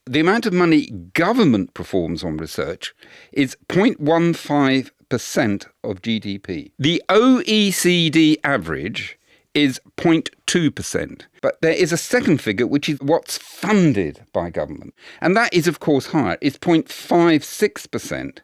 the amount of money government performs on research is 0.15% of GDP. The OECD average is 0.2%. But there is a second figure, which is what's funded by government. And that is, of course, higher. It's 0.56%.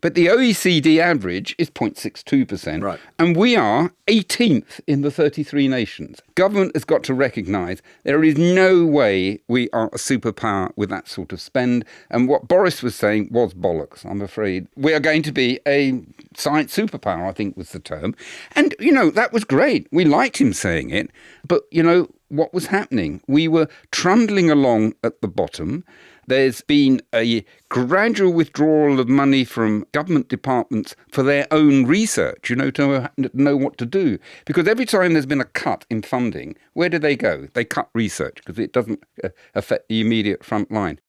But the OECD average is 0.62%. Right. And we are 18th in the 33 nations. Government has got to recognise there is no way we are a superpower with that sort of spend. And what Boris was saying was bollocks, I'm afraid. We are going to be a science superpower, I think was the term. And, that was great. We liked him saying it. But, what was happening? We were trundling along at the bottom. There's been a gradual withdrawal of money from government departments for their own research, to know what to do. Because every time there's been a cut in funding, where do they go? They cut research because it doesn't affect the immediate front line.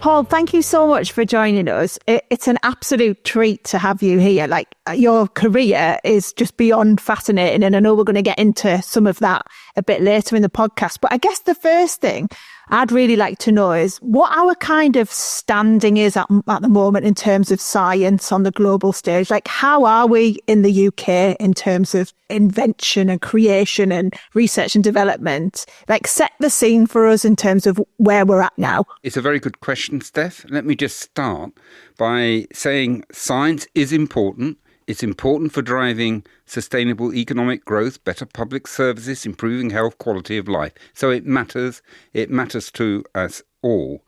Paul, thank you so much for joining us. It's an absolute treat to have you here. Your career is just beyond fascinating, and I know we're going to get into some of that a bit later in the podcast. But I guess the first thing I'd really like to know is what our kind of standing is at the moment in terms of science on the global stage. How are we in the UK in terms of invention and creation and research and development? Set the scene for us in terms of where we're at now. It's a very good question, Steph. Let me just start by saying science is important. It's important for driving sustainable economic growth, better public services, improving health, quality of life. So it matters. It matters to us all.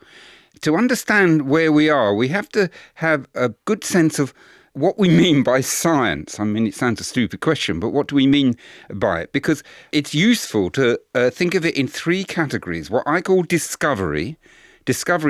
To understand where we are, we have to have a good sense of what we mean by science. I mean, it sounds a stupid question, but what do we mean by it? Because it's useful to think of it in three categories. What I call discovery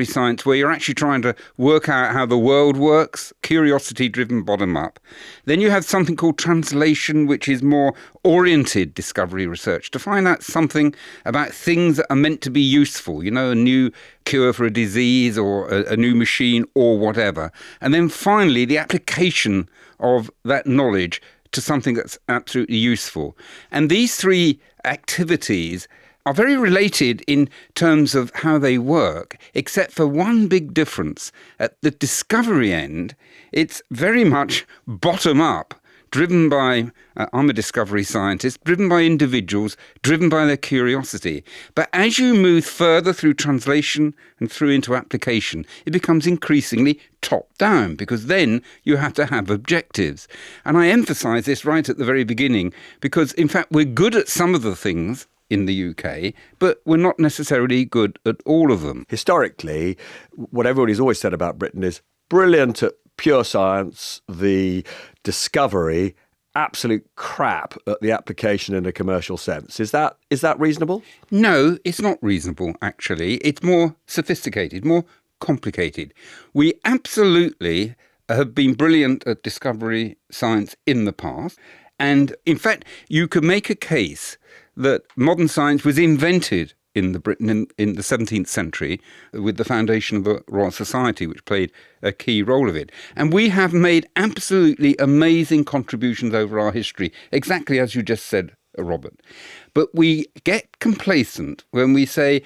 science, where you're actually trying to work out how the world works, curiosity-driven bottom-up. Then you have something called translation, which is more oriented discovery research, to find out something about things that are meant to be useful, a new cure for a disease or a new machine or whatever. And then finally, the application of that knowledge to something that's absolutely useful. And these three activities are very related in terms of how they work, except for one big difference. At the discovery end, it's very much bottom-up, driven by, I'm a discovery scientist, driven by individuals, driven by their curiosity. But as you move further through translation and through into application, it becomes increasingly top-down, because then you have to have objectives. And I emphasise this right at the very beginning, because, in fact, we're good at some of the things in the UK, but we're not necessarily good at all of them. Historically, what everybody's always said about Britain is brilliant at pure science, the discovery, absolute crap at the application in a commercial sense. Is that reasonable? No, it's not reasonable, actually. It's more sophisticated, more complicated. We absolutely have been brilliant at discovery science in the past. And in fact, you could make a case that modern science was invented in Britain in the 17th century with the foundation of the Royal Society, which played a key role of it. And we have made absolutely amazing contributions over our history, exactly as you just said, Robert. But we get complacent when we say,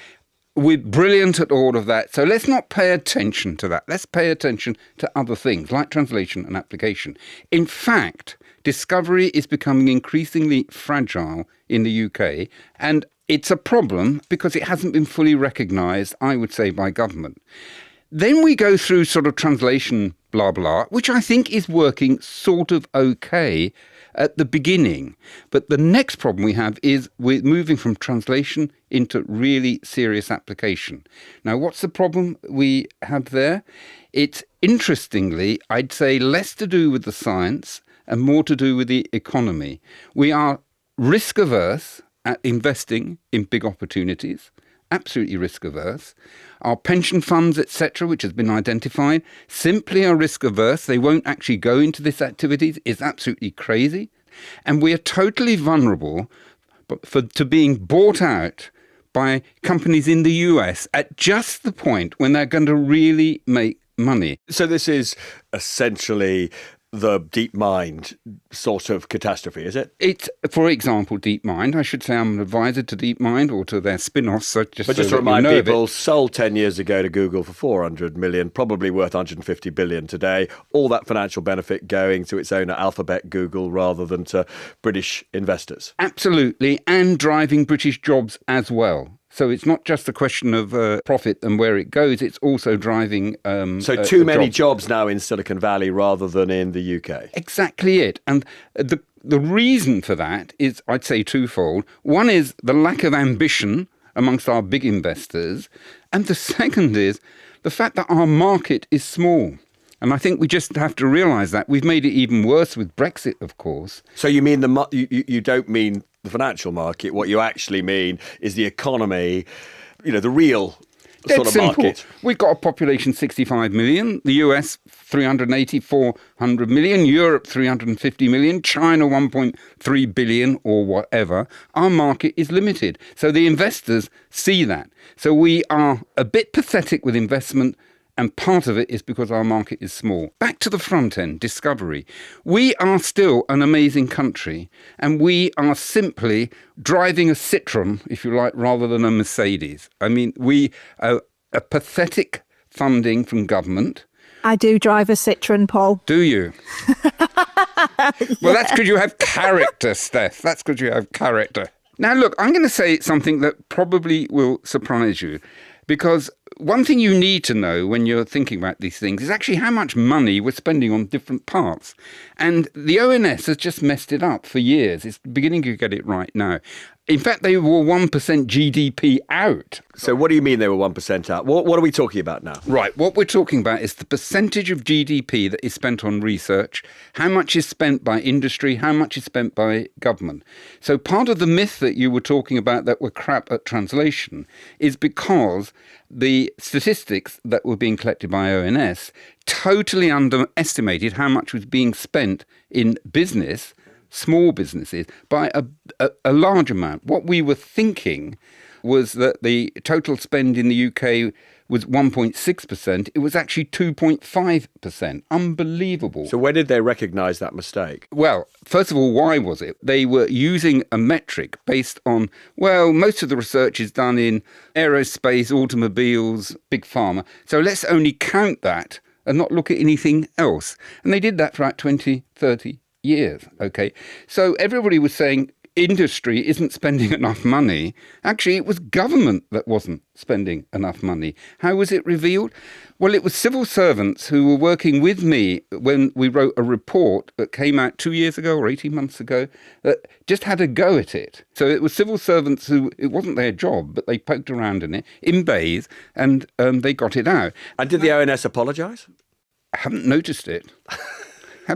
we're brilliant at all of that, so let's not pay attention to that. Let's pay attention to other things, like translation and application. In fact, discovery is becoming increasingly fragile in the UK, and it's a problem because it hasn't been fully recognised, I would say, by government. Then we go through sort of translation, blah, blah, which I think is working sort of okay at the beginning. But the next problem we have is we're moving from translation into really serious application. Now, what's the problem we have there? It's, interestingly, I'd say less to do with the science and more to do with the economy. We are risk averse at investing in big opportunities, absolutely risk averse. Our pension funds, etc., which has been identified, simply are risk averse. They won't actually go into this activities. It's absolutely crazy. And we are totally vulnerable to being bought out by companies in the US at just the point when they're going to really make money. So this is essentially the DeepMind sort of catastrophe, is it? It's, for example, DeepMind. I should say I'm an advisor to DeepMind or to their spin-offs. So just to remind people, sold 10 years ago to Google for 400 million, probably worth 150 billion today. All that financial benefit going to its owner, Alphabet, Google, rather than to British investors. Absolutely, and driving British jobs as well. So it's not just a question of profit and where it goes, it's also driving So too many jobs now in Silicon Valley rather than in the UK. Exactly it. And the reason for that is, I'd say, twofold. One is the lack of ambition amongst our big investors. And the second is the fact that our market is small. And I think we just have to realise that. We've made it even worse with Brexit, of course. So you mean you don't mean the financial market. What you actually mean is the economy, the real sort of market. We've got a population 65 million, the US 380, 400 million, Europe 350 million, China 1.3 billion or whatever. Our market is limited. So the investors see that. So we are a bit pathetic with investment. And part of it is because our market is small. Back to the front end, discovery. We are still an amazing country, and we are simply driving a Citroen, if you like, rather than a Mercedes. I mean, we are a pathetic funding from government. I do drive a Citroen, Paul. Do you? Well, that's because you have character, Steph. That's because you have character. Now, look, I'm going to say something that probably will surprise you, because one thing you need to know when you're thinking about these things is actually how much money we're spending on different parts. And the ONS has just messed it up for years. It's beginning to get it right now. In fact, they were 1% GDP out. So what do you mean they were 1% out? What are we talking about now? Right. What we're talking about is the percentage of GDP that is spent on research, how much is spent by industry, how much is spent by government. So part of the myth that you were talking about that we're crap at translation is because the statistics that were being collected by ONS totally underestimated how much was being spent in business, small businesses, by a large amount. What we were thinking was that the total spend in the UK was 1.6%. It was actually 2.5%. Unbelievable. So when did they recognise that mistake? Well, first of all, why was it? They were using a metric based on, well, most of the research is done in aerospace, automobiles, big pharma. So let's only count that and not look at anything else. And they did that for about 20, 30 years. Okay. So everybody was saying industry isn't spending enough money. Actually, it was government that wasn't spending enough money. How was it revealed? Well, it was civil servants who were working with me when we wrote a report that came out 2 years ago or 18 months ago that just had a go at it. So it was civil servants who, it wasn't their job, but they poked around in it, in bays, and they got it out. And did the ONS apologise? I haven't noticed it. But,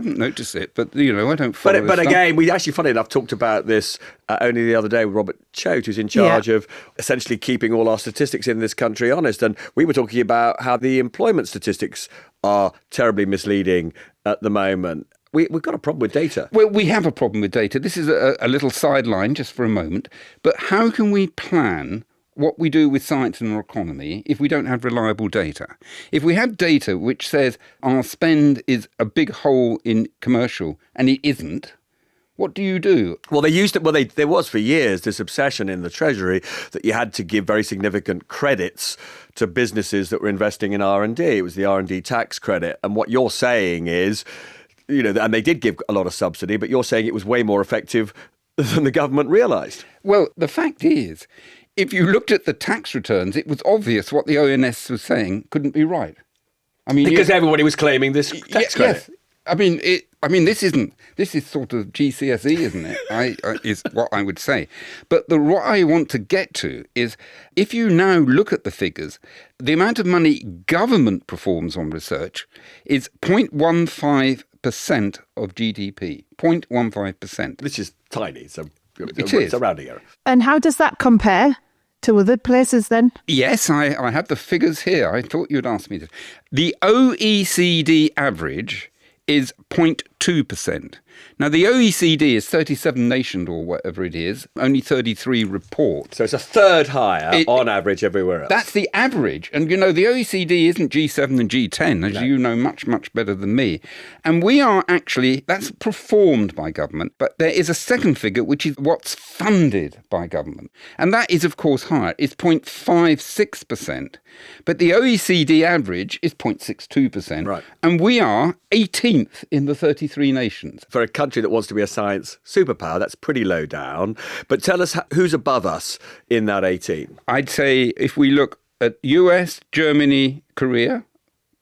I don't follow But again, we actually, funny enough, talked about this only the other day with Robert Choate, who's in charge of essentially keeping all our statistics in this country honest. And we were talking about how the employment statistics are terribly misleading at the moment. We've got a problem with data. Well, we have a problem with data. This is a little sideline just for a moment. But how can we plan what we do with science and our economy if we don't have reliable data? If we have data which says our spend is a big hole in commercial and it isn't, what do you do? Well, there was for years this obsession in the Treasury that you had to give very significant credits to businesses that were investing in R&D. It was the R&D tax credit. And what you're saying is, and they did give a lot of subsidy, but you're saying it was way more effective than the government realised. Well, the fact is, if you looked at the tax returns, it was obvious what the ONS was saying couldn't be right. I mean, because everybody was claiming this tax credit. Yes. This is sort of GCSE, isn't it? Is what I would say. But what I want to get to is, if you now look at the figures, the amount of money government performs on research is 0.15% of GDP. 0.15%. Which is tiny. It's a rounding error. And how does that compare to other places then? Yes, I have the figures here. I thought you'd ask me this. The OECD average is 0.2%. Now, the OECD is 37 nations or whatever it is, only 33 report. So it's a third higher on average everywhere else. That's the average. And, the OECD isn't G7 and G10, as you know much, much better than me. And we are actually, that's performed by government. But there is a second figure, which is what's funded by government. And that is, of course, higher. It's 0.56%. But the OECD average is 0.62%. Right. And we are 18th in the 33 nations. For a country that wants to be a science superpower, that's pretty low down. But tell us who's above us in that 18. I'd say if we look at US, Germany, Korea,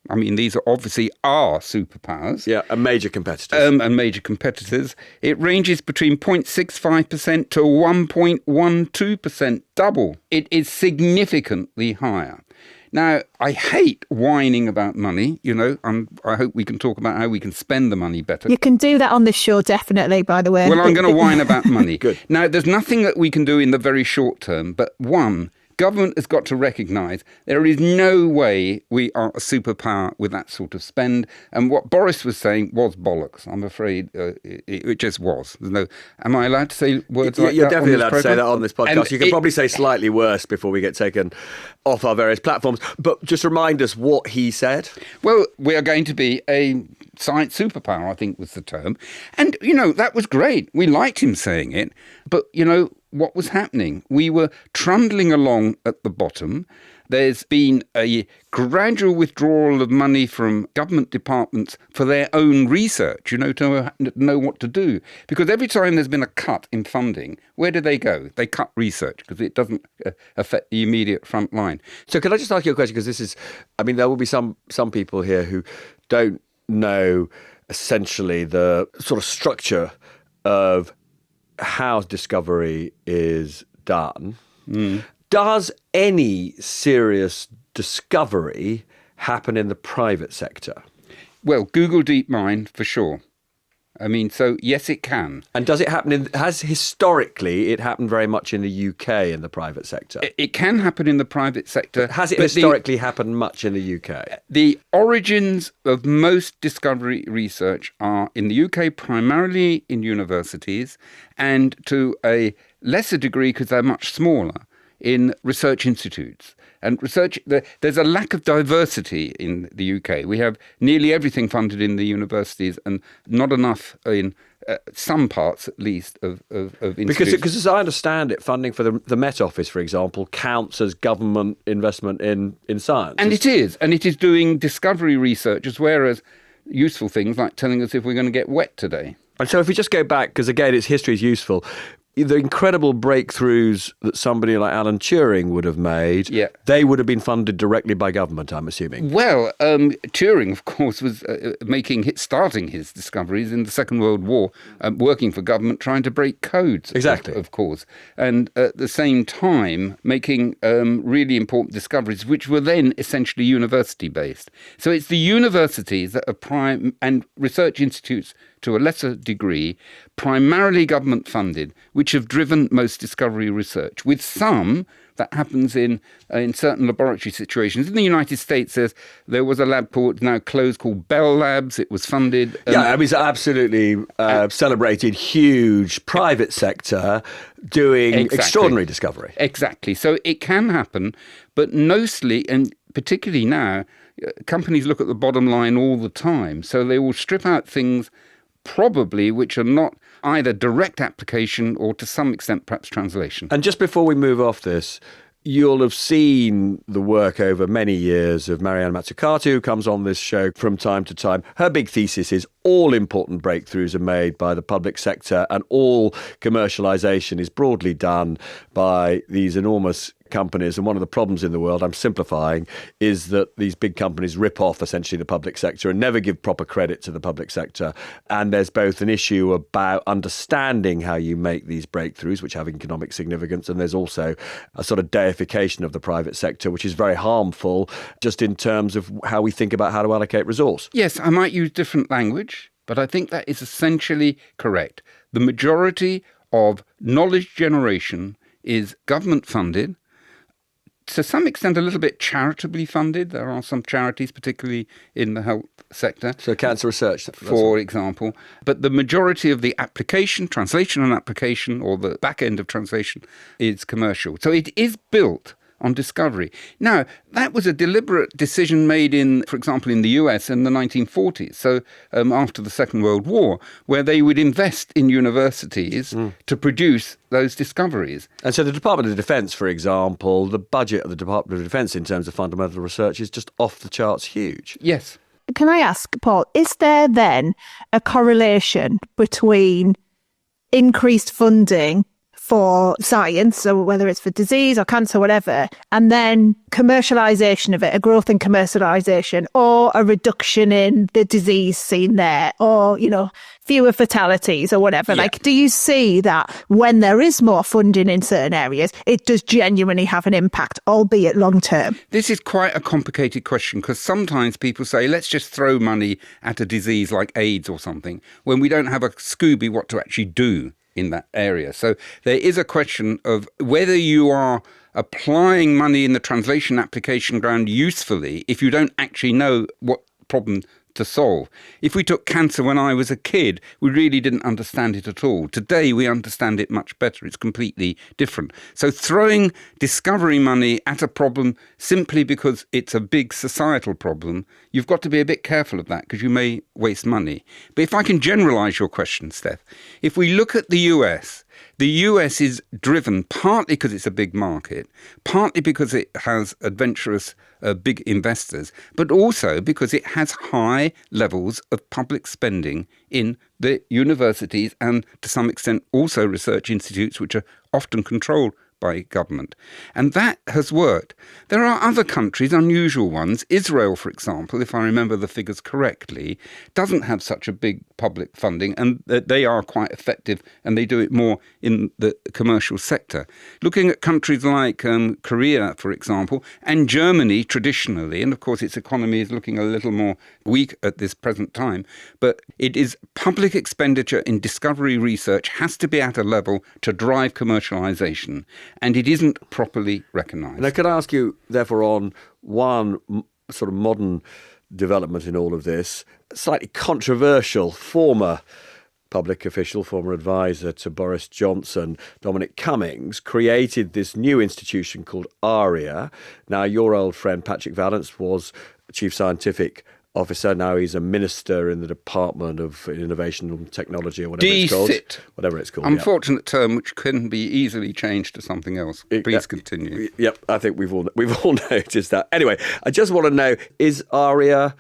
I mean, these are obviously our superpowers. Yeah, and major competitors. And major competitors. It ranges between 0.65% to 1.12%, double. It is significantly higher. Now, I hate whining about money, and I hope we can talk about how we can spend the money better. You can do that on this show, definitely, by the way. Well, I'm going to whine about money. Good. Now, there's nothing that we can do in the very short term, but one, government has got to recognise there is no way we are a superpower with that sort of spend. And what Boris was saying was bollocks. I'm afraid it just was. Am I allowed to say words like that? You're definitely allowed program? to say that on this podcast. And you can probably say slightly worse before we get taken off our various platforms. But just remind us what he said. Well, we are going to be a science superpower, I think was the term. And, that was great. We liked him saying it. But, what was happening? We were trundling along at the bottom. There's been a gradual withdrawal of money from government departments for their own research, to know what to do. Because every time there's been a cut in funding, where do they go? They cut research because it doesn't affect the immediate front line. So can I just ask you a question? Because there will be some people here who don't know essentially the sort of structure of how discovery is done. Does any serious discovery happen in the private sector? Well, Google DeepMind for sure. I mean, so yes, it can. And does it happen has historically it happened very much in the UK in the private sector? It can happen in the private sector. But has it historically happened much in the UK? The origins of most discovery research are in the UK primarily in universities and to a lesser degree, because they're much smaller, in research institutes. And there's a lack of diversity in the UK. We have nearly everything funded in the universities and not enough in some parts, at least, of institutes. Because as I understand it, funding for the Met Office, for example, counts as government investment in science. And it is doing discovery research as well as useful things like telling us if we're going to get wet today. And so if we just go back, because again, its history is useful, the incredible breakthroughs that somebody like Alan Turing would have made, they would have been funded directly by government, I'm assuming. Well, Turing, of course, was starting his discoveries in the Second World War, working for government, trying to break codes, exactly, of course. And at the same time, making really important discoveries, which were then essentially university-based. So it's the universities that are prime, and research institutes to a lesser degree, primarily government funded, which have driven most discovery research, with some that happens in certain laboratory situations. In the United States, there was a lab now closed called Bell Labs. It was funded. It's absolutely celebrated, huge private sector doing extraordinary discovery. Exactly. So it can happen, but mostly, and particularly now, companies look at the bottom line all the time. So they will strip out things probably which are not either direct application or to some extent perhaps translation. And just before we move off this, you'll have seen the work over many years of Marianne Mazzucato, who comes on this show from time to time. Her big thesis is all important breakthroughs are made by the public sector and all commercialization is broadly done by these enormous companies. And one of the problems in the world, I'm simplifying, is that these big companies rip off essentially the public sector and never give proper credit to the public sector. And there's both an issue about understanding how you make these breakthroughs, which have economic significance, and there's also a sort of deification of the private sector, which is very harmful just in terms of how we think about how to allocate resource. Yes, I might use different language, but I think that is essentially correct. The majority of knowledge generation is government funded, to some extent a little bit charitably funded. There are some charities, particularly in the health sector. So cancer research, for example. But the majority of the application, translation and application, or the back end of translation, is commercial. So it is built on discovery. Now, that was a deliberate decision made in, for example, in the US in the 1940s, so after the Second World War, where they would invest in universities to produce those discoveries. And so the Department of Defence, for example, the budget of the Department of Defence in terms of fundamental research is just off the charts huge. Yes. Can I ask, Paul, is there then a correlation between increased funding for science, so whether it's for disease or cancer, whatever, and then commercialisation of it, a growth in commercialisation, or a reduction in the disease seen there, or, fewer fatalities or whatever? Yeah. Like, do you see that when there is more funding in certain areas, it does genuinely have an impact, albeit long term? This is quite a complicated question, because sometimes people say, let's just throw money at a disease like AIDS or something, when we don't have a Scooby what to actually do in that area. So there is a question of whether you are applying money in the translation application ground usefully if you don't actually know what problem to solve. If we took cancer when I was a kid, we really didn't understand it at all. Today, we understand it much better. It's completely different. So throwing discovery money at a problem simply because it's a big societal problem, you've got to be a bit careful of that, because you may waste money. But if I can generalize your question, Steph, if we look at the US is driven partly because it's a big market, partly because it has adventurous big investors, but also because it has high levels of public spending in the universities and to some extent also research institutes, which are often controlled by government. And that has worked. There are other countries, unusual ones. Israel, for example, if I remember the figures correctly, doesn't have such a big public funding, and they are quite effective, and they do it more in the commercial sector. Looking at countries like Korea, for example, and Germany traditionally, and of course its economy is looking a little more weak at this present time, but it is public expenditure in discovery research has to be at a level to drive commercialization, and it isn't properly recognised. Now, can I ask you, therefore, on one sort of modern development in all of this, slightly controversial former public official, former advisor to Boris Johnson, Dominic Cummings, created this new institution called ARIA. Now, your old friend Patrick Vallance was chief scientific officer. Now he's a minister in the Department of Innovation and Technology, or whatever it's called. DCIT. Whatever it's called. Unfortunate term, which can be easily changed to something else. Please continue. Yep, I think we've all noticed that. Anyway, I just want to know, is ARIA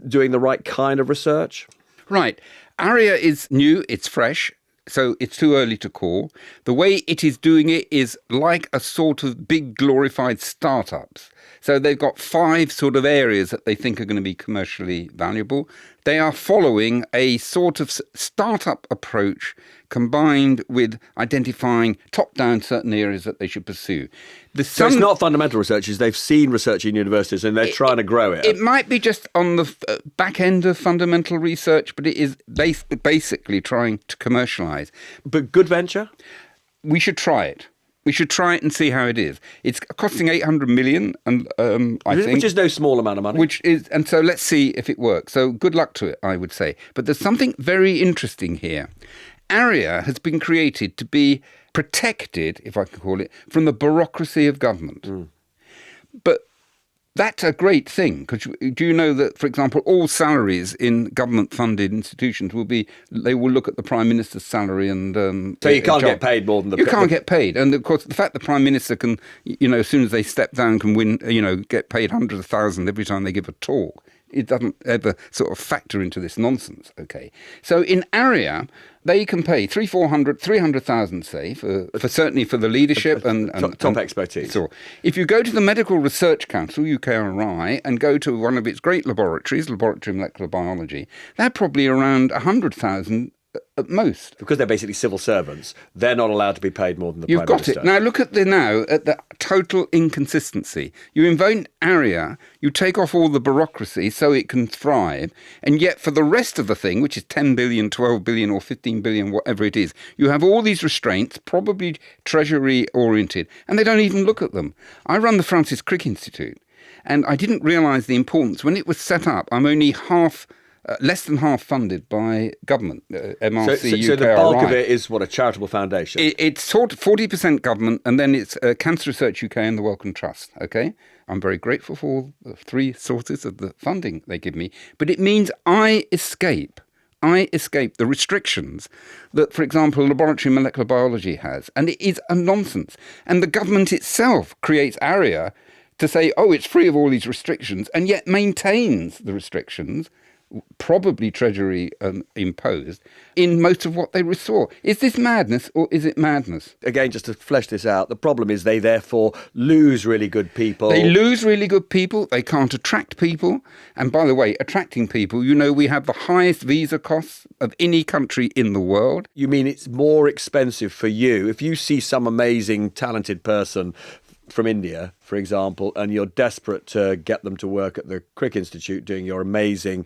doing the right kind of research? Right. ARIA is new, it's fresh, so it's too early to call. The way it is doing it is like a sort of big glorified startups. So they've got 5 sort of areas that they think are going to be commercially valuable. They are following a sort of startup approach combined with identifying top-down certain areas that they should pursue. So it's not fundamental researchers. They've seen research in universities and they're trying to grow it. It might be just on the back end of fundamental research, but it is basically trying to commercialise. But good venture? We should try it. We should try it and see how it is. It's costing 800 million, and I think, which is no small amount of money. And so let's see if it works. So good luck to it, I would say. But there's something very interesting here. ARIA has been created to be protected, if I can call it, from the bureaucracy of government. But that's a great thing, because do you know that, for example, all salaries in government-funded institutions they will look at the Prime Minister's salary and... so you can't get paid more than the... You can't get paid. And, of course, the fact the Prime Minister can, as soon as they step down, can win, get paid hundreds of thousands every time they give a talk. It doesn't ever sort of factor into this nonsense, okay? So in ARIA, they can pay 300,000, say, for certainly for the leadership and top expertise. So if you go to the Medical Research Council, UKRI, and go to one of its great laboratories, Laboratory of Molecular Biology, they're probably around 100,000 at most. Because they're basically civil servants, they're not allowed to be paid more than the You've Prime got Minister. it. Now look at the total inconsistency. You invent ARIA, you take off all the bureaucracy so it can thrive, and yet for the rest of the thing, which is 10 billion, 12 billion or 15 billion, whatever it is, you have all these restraints, probably treasury oriented, and they don't even look at them. I run the Francis Crick Institute, and I didn't realise the importance. When it was set up, I'm only less than half funded by government, MRC, so UK, the bulk RI. of it is what, a charitable foundation? It's sort of 40% government, and then it's Cancer Research UK and the Wellcome Trust, okay? I'm very grateful for all the three sources of the funding they give me, but it means I escape the restrictions that, for example, laboratory molecular biology has, and it is a nonsense. And the government itself creates ARIA to say, oh, it's free of all these restrictions, and yet maintains the restrictions, probably Treasury imposed, in most of what they restore. Is this madness or is it madness? Again, just to flesh this out, the problem is they therefore lose really good people. They lose really good people. They can't attract people. And by the way, attracting people, we have the highest visa costs of any country in the world. You mean it's more expensive for you if you see some amazing, talented person from India, for example, and you're desperate to get them to work at the Crick Institute doing your amazing,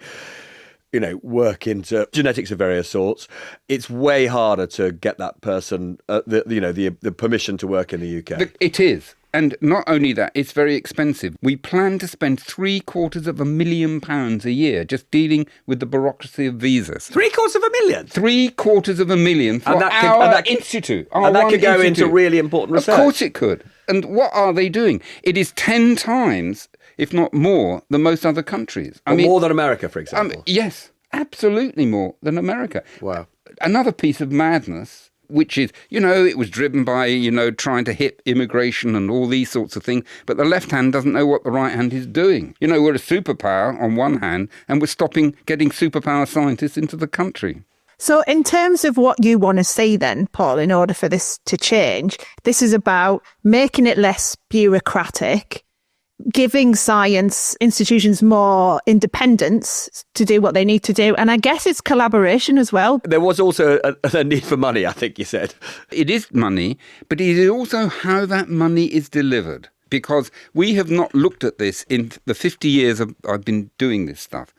work into genetics of various sorts. It's way harder to get that person the permission to work in the UK. It is. And not only that, it's very expensive. We plan to spend £750,000 a year just dealing with the bureaucracy of visas. £750,000? £750,000 for our institute. And that could go into really important research. Of course it could. And what are they doing? It is 10 times, if not more, than most other countries. More than America, for example? Yes, absolutely more than America. Wow. Another piece of madness, which is, it was driven by, trying to hit immigration and all these sorts of things. But the left hand doesn't know what the right hand is doing. We're a superpower on one hand, and we're stopping getting superpower scientists into the country. So in terms of what you want to see then, Paul, in order for this to change, this is about making it less bureaucratic, giving science institutions more independence to do what they need to do. And I guess it's collaboration as well. There was also a need for money, I think you said. It is money, but it is also how that money is delivered. Because we have not looked at this in the 50 years I've been doing this stuff.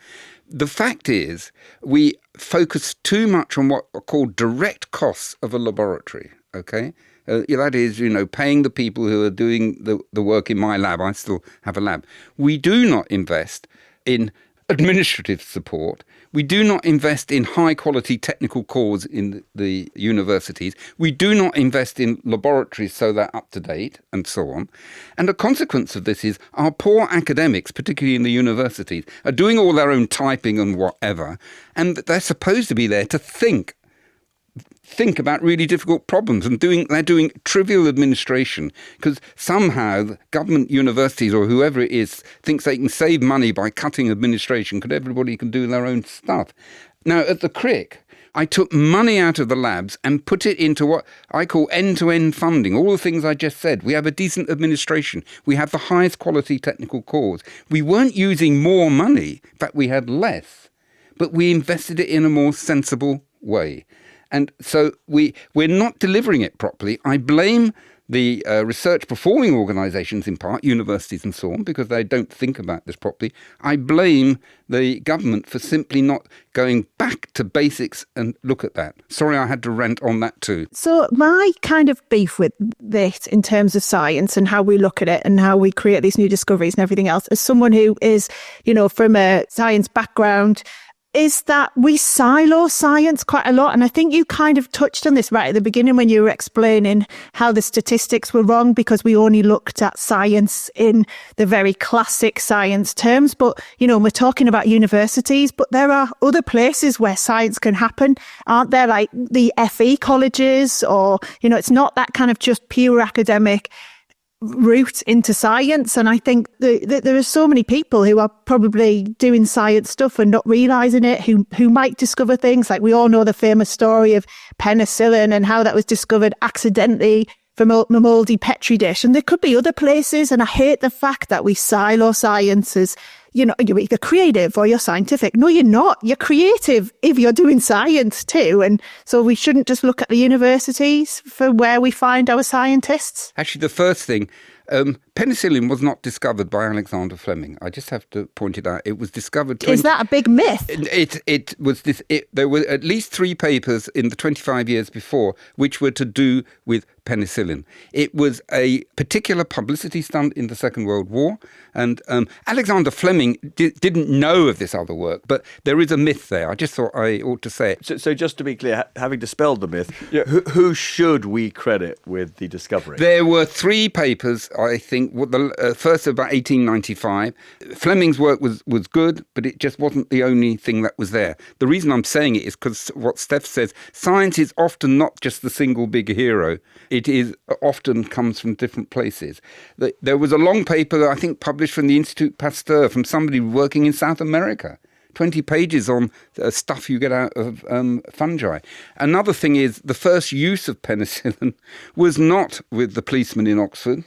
The fact is, we focus too much on what are called direct costs of a laboratory, okay? That is, paying the people who are doing the work in my lab. I still have a lab. We do not invest in administrative support. We do not invest in high-quality technical cores in the universities. We do not invest in laboratories so they're up to date and so on. And a consequence of this is our poor academics, particularly in the universities, are doing all their own typing and whatever, and they're supposed to be there to think about really difficult problems, and they're doing trivial administration because somehow the government universities or whoever it is thinks they can save money by cutting administration because everybody can do their own stuff. Now, at the Crick, I took money out of the labs and put it into what I call end-to-end funding, all the things I just said. We have a decent administration. We have the highest quality technical cores. We weren't using more money. In fact, we had less, but we invested it in a more sensible way. And so we're not delivering it properly. I blame the research performing organisations in part, universities and so on, because they don't think about this properly. I blame the government for simply not going back to basics and look at that. Sorry, I had to rant on that too. So my kind of beef with this in terms of science and how we look at it and how we create these new discoveries and everything else, as someone who is, from a science background, is that we silo science quite a lot. And I think you kind of touched on this right at the beginning when you were explaining how the statistics were wrong because we only looked at science in the very classic science terms. But, we're talking about universities, but there are other places where science can happen, aren't there? Like the FE colleges or, it's not that kind of just pure academic route into science. And I think there are so many people who are probably doing science stuff and not realising it, who might discover things. Like we all know the famous story of penicillin and how that was discovered accidentally from a mouldy petri dish. And there could be other places. And I hate the fact that we silo science as, you're either creative or you're scientific. No, you're not. You're creative if you're doing science too. And so we shouldn't just look at the universities for where we find our scientists. Actually, the first thing, penicillin was not discovered by Alexander Fleming. I just have to point it out. It was discovered... Is that a big myth? There were at least 3 papers in the 25 years before which were to do with penicillin. It was a particular publicity stunt in the Second World War, and Alexander Fleming didn't know of this other work, but there is a myth there. I just thought I ought to say it. So just to be clear, having dispelled the myth, who should we credit with the discovery? There were 3 papers, I think, the first about 1895. Fleming's work was good, but it just wasn't the only thing that was there. The reason I'm saying it is because what Steph says, science is often not just the single big hero. It is often comes from different places. There was a long paper, I think, published from the Institut Pasteur from somebody working in South America. 20 pages on stuff you get out of fungi. Another thing is the first use of penicillin was not with the policeman in Oxford.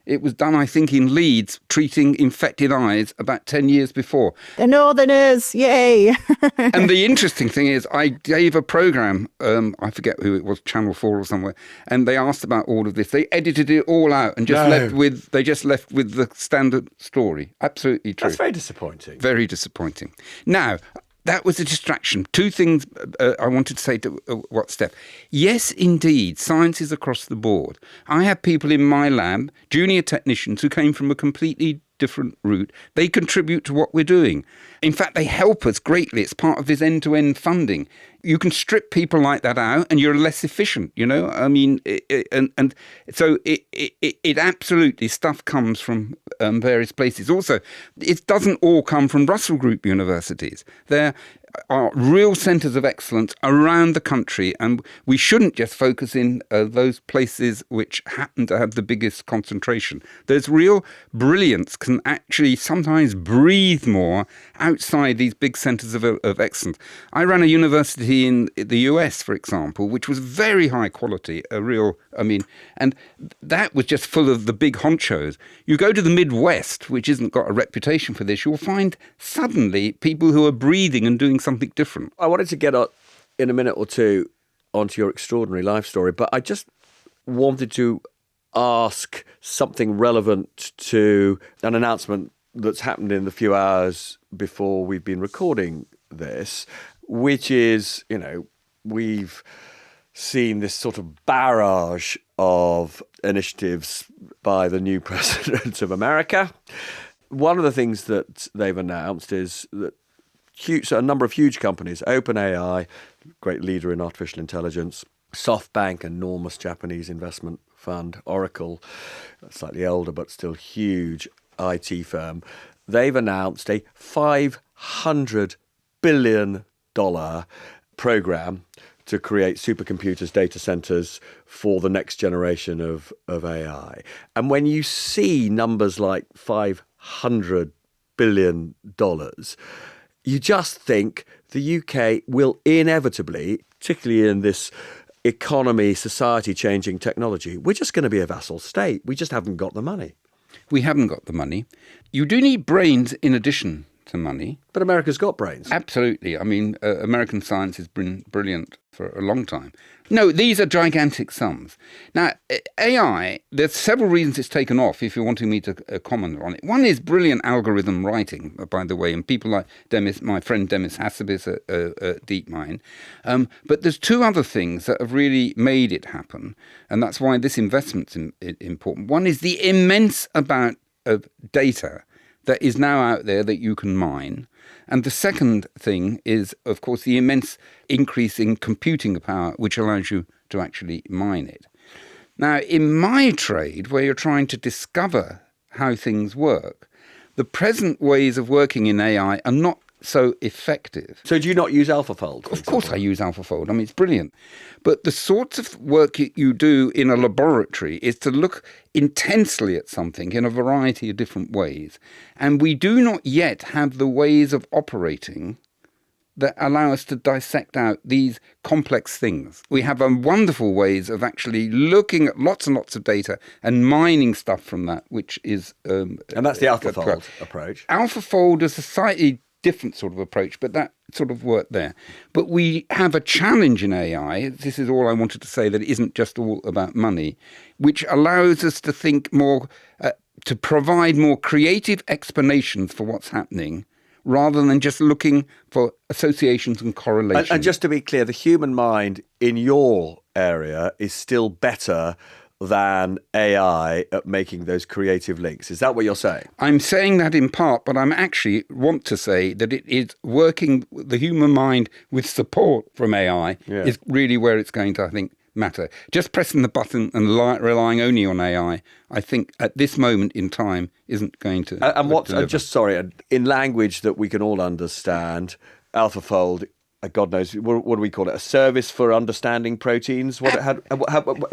It was done, I think, in Leeds, treating infected eyes about 10 years before. The Northerners, yay! And the interesting thing is, I gave a programme, I forget who it was, Channel 4 or somewhere, and they asked about all of this. They edited it all out and just left with the standard story. Absolutely true. That's very disappointing. Very disappointing. Now, that was a distraction. 2 things I wanted to say to Steph. Yes, indeed, science is across the board. I have people in my lab, junior technicians, who came from a completely different route. They contribute to what we're doing. In fact, they help us greatly. It's part of this end-to-end funding. You can strip people like that out and you're less efficient, I mean, so it absolutely, stuff comes from various places. Also, it doesn't all come from Russell Group universities. There are real centres of excellence around the country, and we shouldn't just focus in those places which happen to have the biggest concentration. There's real brilliance can actually sometimes breathe more outside these big centres of excellence. I ran a university in the US, for example, which was very high quality, and that was just full of the big honchos. You go to the Midwest, which hasn't got a reputation for this, you'll find suddenly people who are breathing and doing something different. I wanted to get in a minute or two onto your extraordinary life story, but I just wanted to ask something relevant to an announcement that's happened in the few hours before we've been recording this, which is, we've seen this sort of barrage of initiatives by the new president of America. One of the things that they've announced is that a number of huge companies, OpenAI, great leader in artificial intelligence, SoftBank, enormous Japanese investment fund, Oracle, slightly older but still huge IT firm, they've announced a $500 billion program to create supercomputers, data centers for the next generation of AI. And when you see numbers like $500 billion, you just think the UK will inevitably, particularly in this economy, society changing technology, we're just going to be a vassal state. We just haven't got the money. We haven't got the money. You do need brains in addition to money. But America's got brains. Absolutely. I mean, American science has been brilliant for a long time. No, these are gigantic sums. Now, AI, there's several reasons it's taken off, if you're wanting me to comment on it. One is brilliant algorithm writing, by the way, and people like my friend Demis Hassabis at DeepMind. But there's 2 other things that have really made it happen, and that's why this investment's important. One is the immense amount of data that is now out there that you can mine. And the second thing is, of course, the immense increase in computing power, which allows you to actually mine it. Now, in my trade, where you're trying to discover how things work, the present ways of working in AI are not so effective. So do you not use AlphaFold? Of course I use AlphaFold. I mean, it's brilliant. But the sorts of work you do in a laboratory is to look intensely at something in a variety of different ways. And we do not yet have the ways of operating that allow us to dissect out these complex things. We have wonderful ways of actually looking at lots and lots of data and mining stuff from that, which is... and that's the AlphaFold approach. AlphaFold is a slightly different sort of approach, but that sort of worked there. But we have a challenge in AI. This is all I wanted to say, that it isn't just all about money, which allows us to think more, to provide more creative explanations for what's happening, rather than just looking for associations and correlations. And just to be clear, the human mind in your area is still better than AI at making those creative links. Is that what you're saying? I'm saying that in part, but I'm actually want to say that it is working the human mind with support from AI is really where it's going to, I think, matter. Just pressing the button and relying only on AI, I think at this moment in time isn't going to. And what? Just sorry, in language that we can all understand, AlphaFold. God knows, what do we call it? A service for understanding proteins?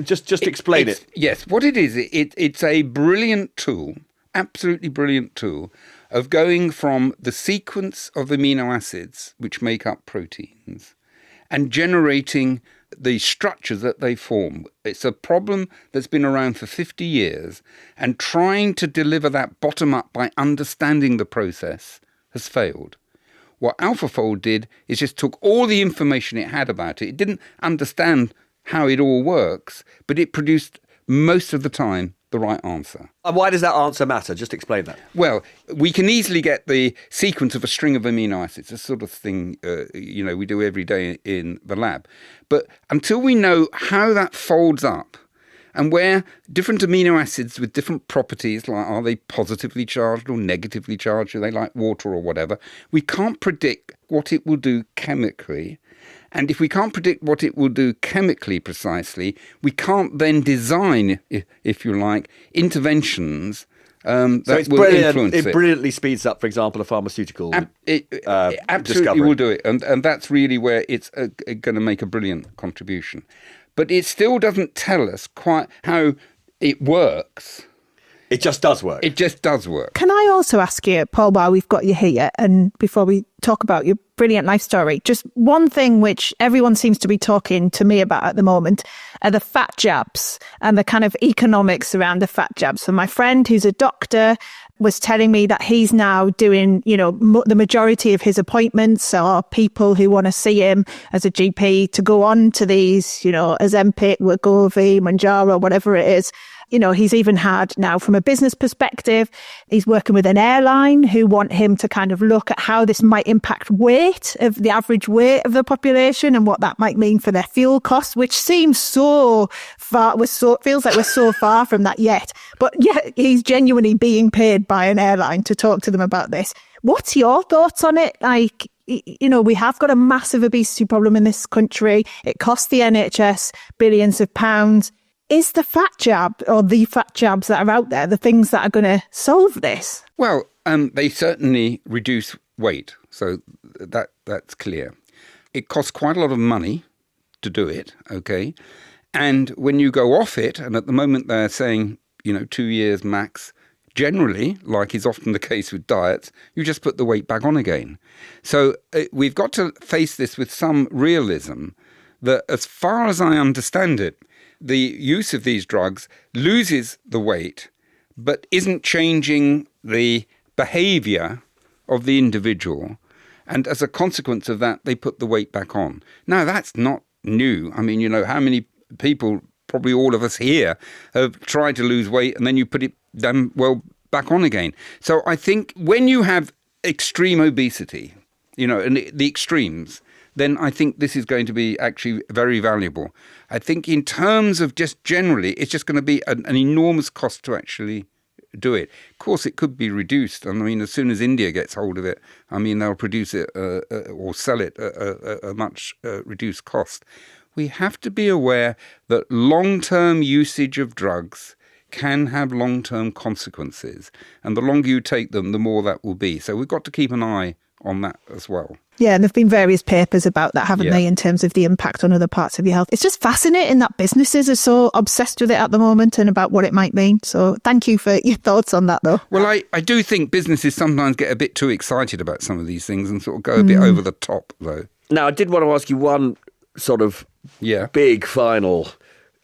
Just explain it. Yes, what it is, it's a brilliant tool, absolutely brilliant tool, of going from the sequence of amino acids which make up proteins and generating the structures that they form. It's a problem that's been around for 50 years, and trying to deliver that bottom up by understanding the process has failed. What AlphaFold did is just took all the information it had about it. It didn't understand how it all works, but it produced most of the time the right answer. And why does that answer matter? Just explain that. Well, we can easily get the sequence of a string of amino acids, a sort of thing, we do every day in the lab. But until we know how that folds up and where different amino acids with different properties, like are they positively charged or negatively charged, are they like water or whatever, we can't predict what it will do chemically. And if we can't predict what it will do chemically precisely, we can't then design, if you like, interventions that will influence it. It brilliantly speeds up, for example, a pharmaceutical It absolutely discovery. will do it. And that's really where it's going to make a brilliant contribution. But it still doesn't tell us quite how it works. It just does work. It just does work. Can I also ask you, Paul, while we've got you here, and before we talk about your brilliant life story, just one thing which everyone seems to be talking to me about at the moment are the fat jabs and the kind of economics around the fat jabs. So my friend who's a doctor was telling me that he's now doing, the majority of his appointments are people who want to see him as a GP to go on to these, Ozempic, Wegovy, Mounjaro, whatever it is. He's even had now from a business perspective, he's working with an airline who want him to kind of look at how this might impact weight of the average weight of the population and what that might mean for their fuel costs, which seems so far, feels like we're so far from that yet. But yeah, he's genuinely being paid by an airline to talk to them about this. What's your thoughts on it? Like, we have got a massive obesity problem in this country. It costs the NHS billions of pounds. Is the fat jab or the fat jabs that are out there the things that are going to solve this? Well, they certainly reduce weight, so that's clear. It costs quite a lot of money to do it, okay? And when you go off it, and at the moment they're saying, 2 years max, generally, like is often the case with diets, you just put the weight back on again. So we've got to face this with some realism that, as far as I understand it, the use of these drugs loses the weight, but isn't changing the behavior of the individual. And as a consequence of that, they put the weight back on. Now, that's not new. I mean, how many people, probably all of us here, have tried to lose weight and then you put it back on again. So I think when you have extreme obesity, and the extremes, then I think this is going to be actually very valuable. I think in terms of just generally, it's just going to be an enormous cost to actually do it. Of course, it could be reduced. I mean, as soon as India gets hold of it, they'll produce it or sell it at a much reduced cost. We have to be aware that long-term usage of drugs can have long-term consequences. And the longer you take them, the more that will be. So we've got to keep an eye on that as well. Yeah, and there have been various papers about that, haven't Yeah. they, in terms of the impact on other parts of your health. It's just fascinating that businesses are so obsessed with it at the moment and about what it might mean. So thank you for your thoughts on that, though. Well, I do think businesses sometimes get a bit too excited about some of these things and sort of go a bit over the top, though. Now, I did want to ask you one sort of Yeah. big final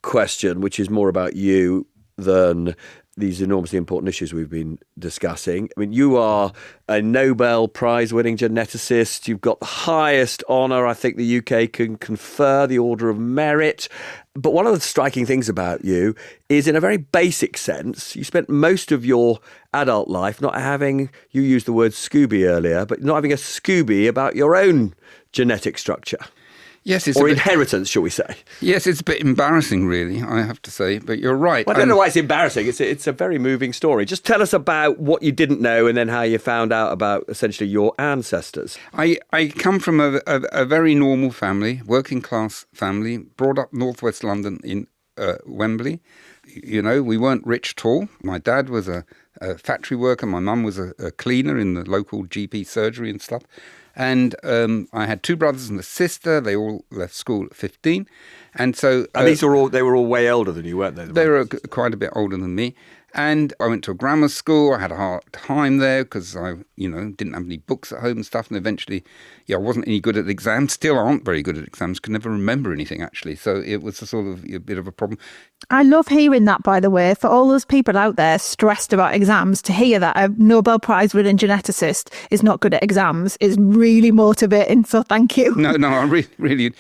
question, which is more about you than these enormously important issues we've been discussing. I mean, you are a Nobel Prize winning geneticist. You've got the highest honour I think the UK can confer, the Order of Merit. But one of the striking things about you is, in a very basic sense, you spent most of your adult life not having, you used the word Scooby earlier, but not having a Scooby about your own genetic structure. Yes, it's Or a bit, inheritance, shall we say. yes, it's a bit embarrassing, really, I have to say. But you're right. Well, I don't know why it's embarrassing. It's a very moving story. Just tell us about what you didn't know and then how you found out about essentially your ancestors. I come from a very normal family, working class family, brought up northwest London in Wembley. You know, we weren't rich at all. My dad was a factory worker. My mum was a cleaner in the local GP surgery and stuff. And I had two brothers and a sister. They all left school at 15. And so... And they were all way older than you, weren't they? They were quite a bit older than me. And I went to a grammar school. I had a hard time there because I, didn't have any books at home and stuff. And eventually, I wasn't any good at exams. Still aren't very good at exams. Could never remember anything, actually. So it was a bit of a problem. I love hearing that, by the way, for all those people out there stressed about exams, to hear that a Nobel Prize winning geneticist is not good at exams is really motivating. So thank you. No, I really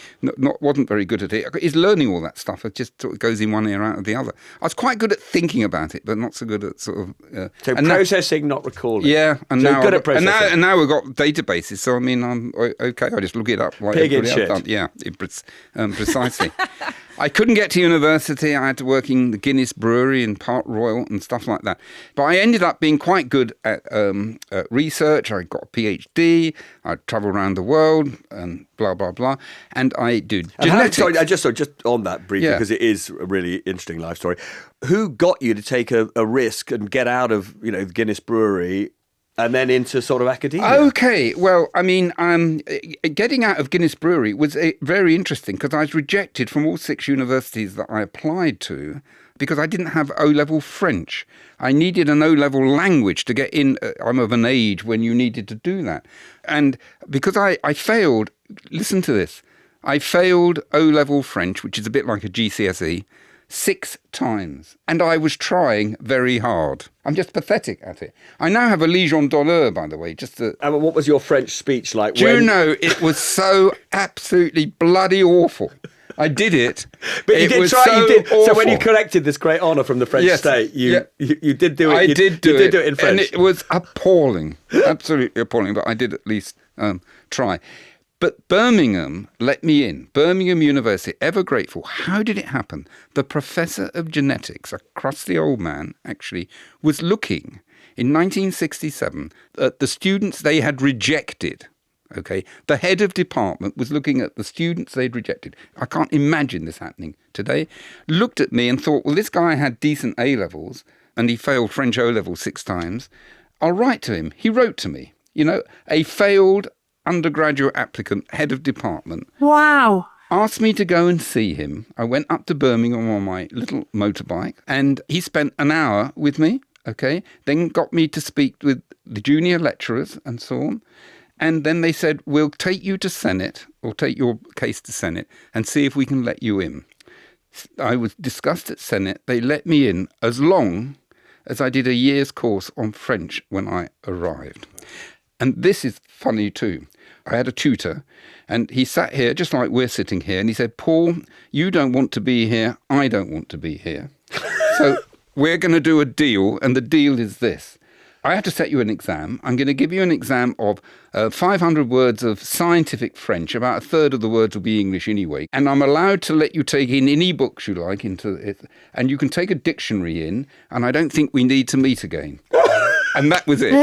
wasn't very good at it. It's learning all that stuff. It just sort of goes in one ear out of the other. I was quite good at thinking about it, but not so good at sort of... So processing, not recalling. Yeah. And so now good at processing. and now we've got databases. So, I mean, I'm okay. I just look it up. Like Pig in everybody else shit. does. Yeah, precisely. I couldn't get to university. I had to work in the Guinness Brewery in Park Royal and stuff like that. But I ended up being quite good at research. I got a PhD. I travelled around the world and blah, blah, blah. And I did genetics. Just on that briefly, because it is a really interesting life story. Who got you to take a risk and get out of, the Guinness Brewery and then into sort of academia? Okay, well, I mean, getting out of Guinness Brewery was very interesting because I was rejected from all 6 universities that I applied to because I didn't have O-level French. I needed an O-level language to get in. I'm of an age when you needed to do that. And because I failed, listen to this, I failed O-level French, which is a bit like a GCSE, 6 times. And I was trying very hard. I'm just pathetic at it. I now have a Légion d'honneur, by the way. And what was your French speech like? Do you know, it was so absolutely bloody awful. I did it. But you did try. Awful. So when you collected this great honour from the French state, you did do it. I did do it in French. And it was appalling. Absolutely appalling. But I did at least try. But Birmingham let me in. Birmingham University, ever grateful. How did it happen? The professor of genetics, a crusty old man, actually, was looking in 1967 at the students they had rejected. Okay, the head of department was looking at the students they'd rejected. I can't imagine this happening today. Looked at me and thought, well, this guy had decent A-levels and he failed French O-levels 6 times. I'll write to him. He wrote to me, a failed undergraduate applicant, head of department. Wow. Asked me to go and see him. I went up to Birmingham on my little motorbike and he spent an hour with me, okay? Then got me to speak with the junior lecturers and so on. And then they said, we'll take you to Senate or take your case to Senate and see if we can let you in. I was discussed at Senate. They let me in as long as I did a year's course on French when I arrived. And this is funny too. I had a tutor and he sat here just like we're sitting here and he said, Paul, you don't want to be here. I don't want to be here. So we're going to do a deal. And the deal is this. I have to set you an exam. I'm going to give you an exam of 500 words of scientific French. About a third of the words will be English anyway. And I'm allowed to let you take in any books you like into it. And you can take a dictionary in. And I don't think we need to meet again. And that was it.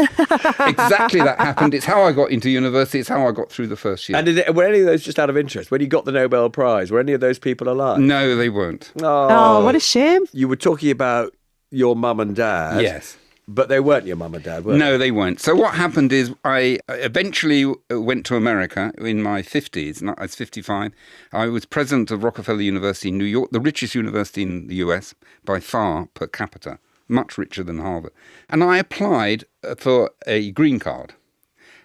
Exactly that happened. It's how I got into university. It's how I got through the first year. And were any of those, just out of interest, when you got the Nobel Prize, were any of those people alive? No, they weren't. Oh, what a shame. You were talking about your mum and dad. Yes. But they weren't your mum and dad, were they? No, they weren't. So what happened is I eventually went to America in my 50s. I was 55. I was president of Rockefeller University in New York, the richest university in the US by far per capita, much richer than Harvard. And I applied for a green card.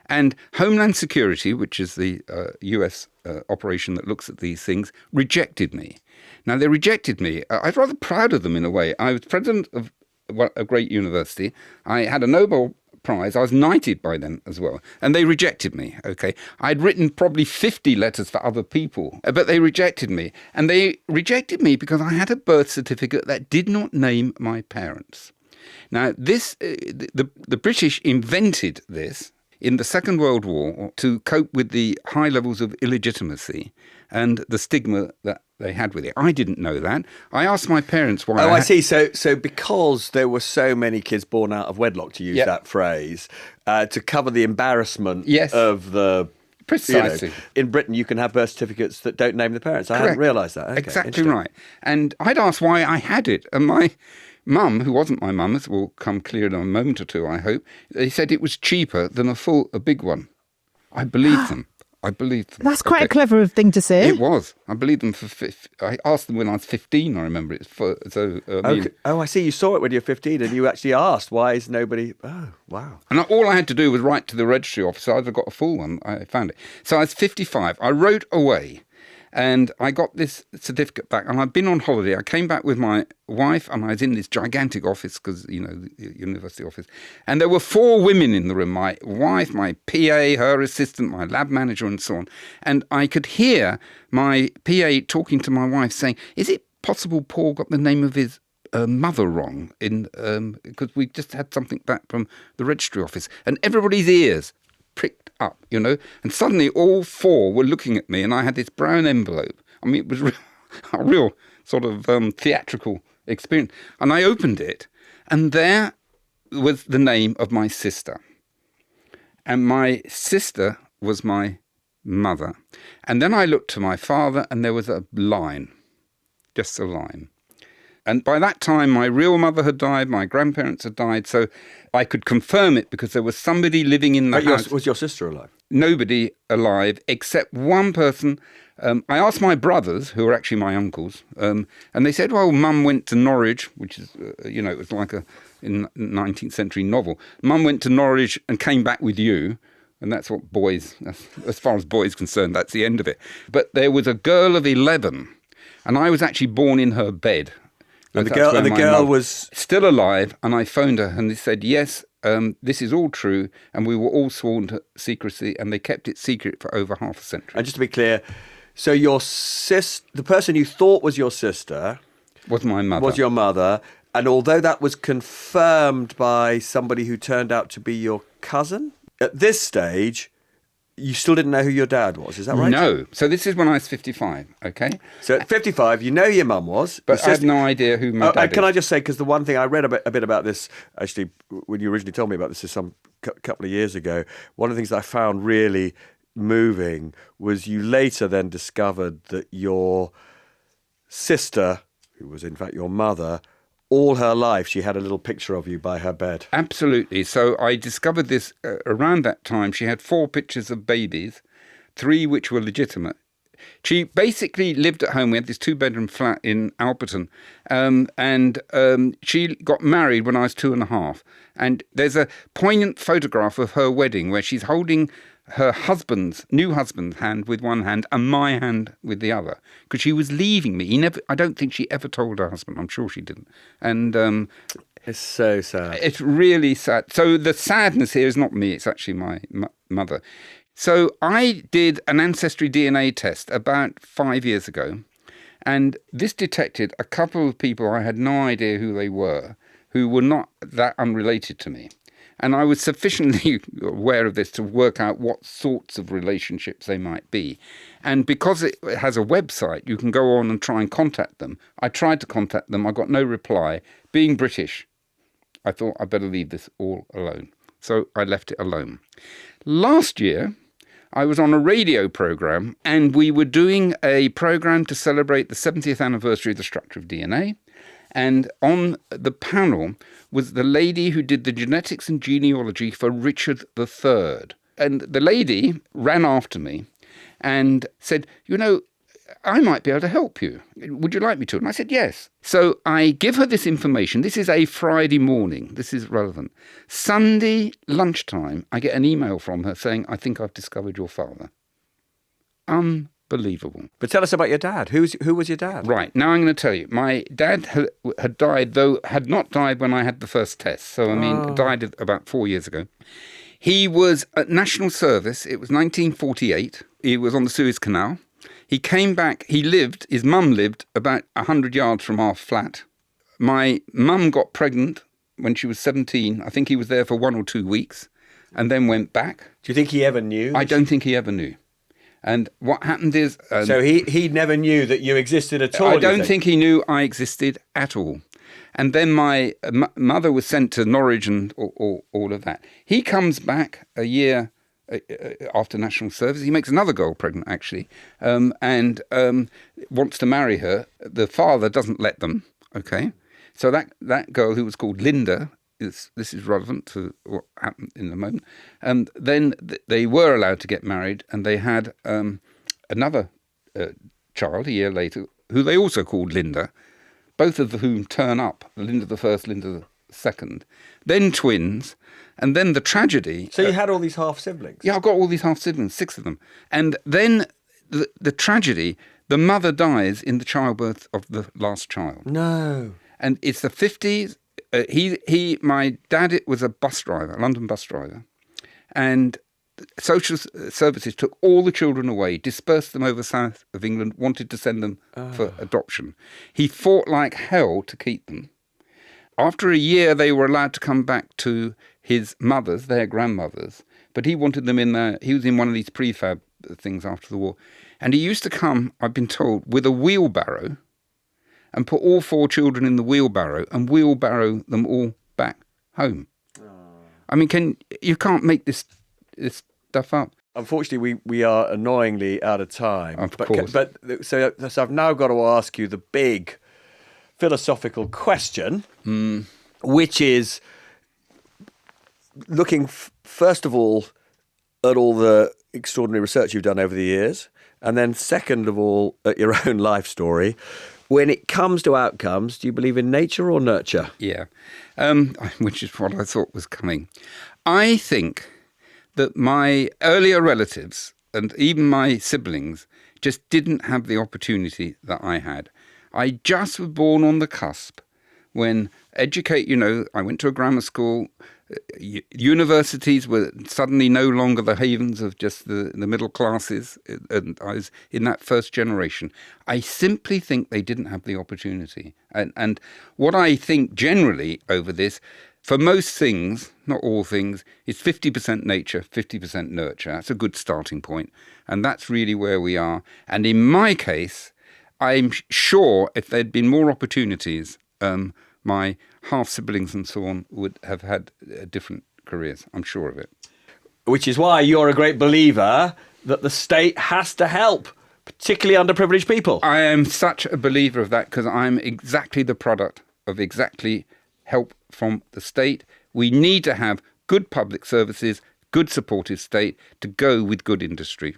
And Homeland Security, which is the US operation that looks at these things, rejected me. Now, they rejected me. I was rather proud of them in a way. I was president of a great university. I had a Nobel Prize. I was knighted by them as well. And they rejected me, okay? I'd written probably 50 letters for other people, but they rejected me. And they rejected me because I had a birth certificate that did not name my parents. Now, this, the British invented this in the Second World War to cope with the high levels of illegitimacy and the stigma that they had with it. I didn't know that. I asked my parents why. I see. So because there were so many kids born out of wedlock, to use that phrase, to cover the embarrassment of the... Precisely. In Britain, you can have birth certificates that don't name the parents. I hadn't realised that. Okay, exactly right. And I'd asked why I had it. And my mum, who wasn't my mum, as will come clear in a moment or two, I hope, they said it was cheaper than a big one. I believed them. That's quite a clever thing to say. It was. I believed them I asked them when I was 15, I remember it. I see. You saw it when you were 15 and you actually asked, why is nobody... Oh, wow. And all I had to do was write to the registry officer. I'd got a full one. I found it. So I was 55. I wrote away and I got this certificate back and I'd been on holiday. I came back with my wife and I was in this gigantic office because, the university office. And there were 4 women in the room, my wife, my PA, her assistant, my lab manager and so on. And I could hear my PA talking to my wife saying, is it possible Paul got the name of his mother wrong? Because we just had something back from the registry office. And everybody's ears pricked up, and suddenly all 4 were looking at me and I had this brown envelope. I mean, it was a real sort of theatrical experience. And I opened it and there was the name of my sister. And my sister was my mother. And then I looked to my father and there was a line, just a line. And by that time, my real mother had died, my grandparents had died, so I could confirm it because there was somebody living in the house. Was your sister alive? Nobody alive except one person. I asked my brothers, who are actually my uncles, and they said, well, Mum went to Norwich, which is, it was like a 19th century novel. Mum went to Norwich and came back with you. And that's what as far as boys concerned, that's the end of it. But there was a girl of 11, and I was actually born in her bed. And the girl was still alive, and I phoned her, and they said, yes, this is all true, and we were all sworn to secrecy, and they kept it secret for over half a century. And just to be clear, so the person you thought was your sister... Was my mother. Was your mother, and although that was confirmed by somebody who turned out to be your cousin, at this stage... You still didn't know who your dad was, is that right? No. So this is when I was 55, okay? So at 55, you know your mum was. But I had no idea who my dad is. Can I just say, because the one thing I read a bit about this, actually, when you originally told me about this some couple of years ago, one of the things that I found really moving was you later then discovered that your sister, who was in fact your mother, all her life, she had a little picture of you by her bed. Absolutely. So I discovered this around that time. She had 4 pictures of babies, 3 which were legitimate. She basically lived at home. We had this 2-bedroom flat in Alperton. And she got married when I was 2.5. And there's a poignant photograph of her wedding where she's holding her new husband's hand with one hand and my hand with the other, because she was leaving me. I don't think she ever told her husband. I'm sure she didn't. And it's so sad. It's really sad. So the sadness here is not me. It's actually my mother. So I did an ancestry DNA test about 5 years ago, and this detected a couple of people I had no idea who they were, who were not that unrelated to me. And I was sufficiently aware of this to work out what sorts of relationships they might be. And because it has a website, you can go on and try and contact them. I tried to contact them. I got no reply. Being British, I thought I'd better leave this all alone. So I left it alone. Last year, I was on a radio program, and we were doing a program to celebrate the 70th anniversary of the structure of DNA. And on the panel was the lady who did the genetics and genealogy for Richard III. And the lady ran after me and said, I might be able to help you. Would you like me to? And I said, yes. So I give her this information. This is a Friday morning. This is relevant. Sunday lunchtime, I get an email from her saying, I think I've discovered your father. Unbelievable. But tell us about your dad. Who was your dad? Right. Now I'm going to tell you. My dad had died, though had not died when I had the first test. So, died about 4 years ago. He was at national service. It was 1948. He was on the Suez Canal. He came back. His mum lived about 100 yards from our flat. My mum got pregnant when she was 17. I think he was there for 1 or 2 weeks and then went back. Do you think he ever knew? I don't think he ever knew. And what happened is... so he never knew that you existed at all? I don't think he knew I existed at all. And then my mother was sent to Norwich and all of that. He comes back a year after national service. He makes another girl pregnant, actually, and wants to marry her. The father doesn't let them, okay? So that girl, who was called Linda, this is relevant to what happened in the moment. And then they were allowed to get married, and they had another child a year later, who they also called Linda, both of whom turn up, Linda the first, Linda the second, then twins, and then the tragedy. So you had all these half-siblings? Yeah, I've got all these half-siblings, 6 of them. And then the tragedy, the mother dies in the childbirth of the last child. No. And it's the 50s. My dad was a bus driver, a London bus driver. And social services took all the children away, dispersed them over south of England, wanted to send them for adoption. He fought like hell to keep them. After a year, they were allowed to come back to his mothers, their grandmothers, but he wanted them in there. He was in one of these prefab things after the war. And he used to come, I've been told, with a wheelbarrow and put all 4 children in the wheelbarrow and wheelbarrow them all back home. I mean, you can't make this stuff up. Unfortunately, we are annoyingly out of time. Of course. So I've now got to ask you the big philosophical question, which is looking first of all at all the extraordinary research you've done over the years, and then second of all at your own life story. When it comes to outcomes, do you believe in nature or nurture? Yeah, which is what I thought was coming. I think that my earlier relatives and even my siblings just didn't have the opportunity that I had. I just was born on the cusp when I went to a grammar school. Universities were suddenly no longer the havens of just the middle classes, and I was in that first generation. I simply think they didn't have the opportunity. And what I think generally over this, for most things, not all things, is 50% nature, 50% nurture. That's a good starting point. And that's really where we are. And in my case, I'm sure if there'd been more opportunities, my half-siblings and so on would have had different careers. I'm sure of it. Which is why you're a great believer that the state has to help, particularly underprivileged people. I am such a believer of that because I'm exactly the product of exactly help from the state. We need to have good public services, good supportive state to go with good industry.